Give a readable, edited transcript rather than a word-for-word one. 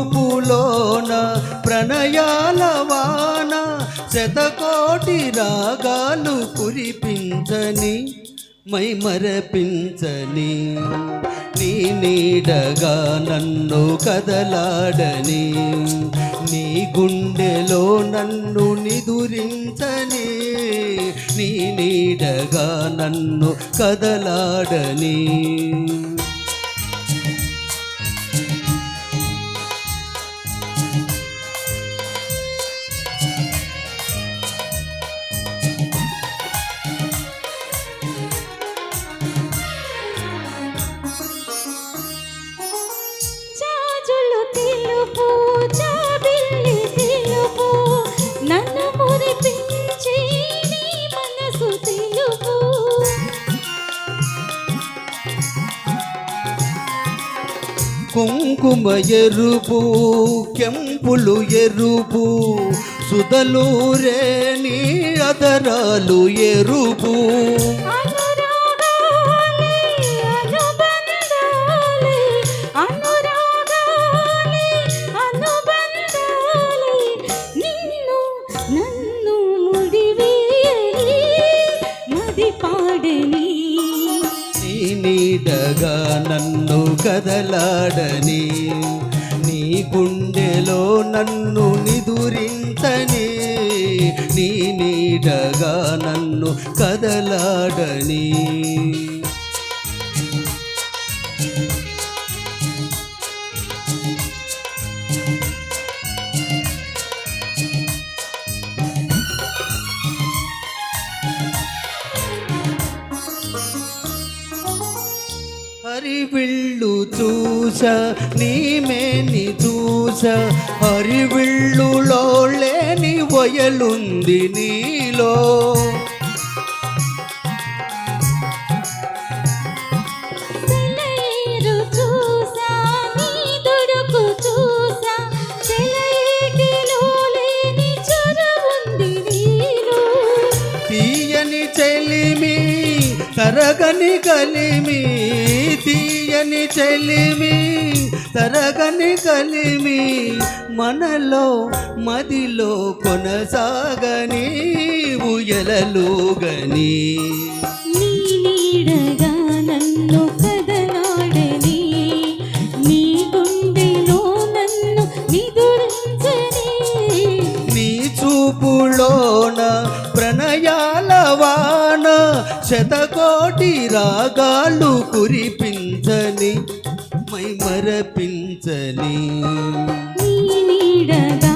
చూపులోన ప్రణయాల వాన శతకోటి రాగాలు కురిపించని మై మరపించని నీ నీడగా నన్ను కదలాడని నీ గుండెలో నన్ను నిదురించని నీ నీడగా నన్ను కదలాడని కుంకుమ ఎరుపు కెంపులు ఎరుపు సుదలూరే నీ అదరాలు ఎరుపు నీడగా నన్ను కదలాడని నీ గుండెలో నన్ను నిదురించని నీ నీడగా నన్ను కదలాడని హరివిల్లు చూసా నీ మేని చూసా హరివిల్లులో లేని వయలుంది నీలో తీయని చెలిమి తరగని కలిమి తీయని చెలిమి తరగని కలిమి మనలో మదిలో కొనసాగని ఉయలలుగని నీ నీడగా నన్ను కదలాడని నీ గుండెలో నన్ను నిదురించని నీ చూపులోన ప్రణయాల వాన శతకోటి రాగాలు కురిపించని మై మరపించని నీ నీడగా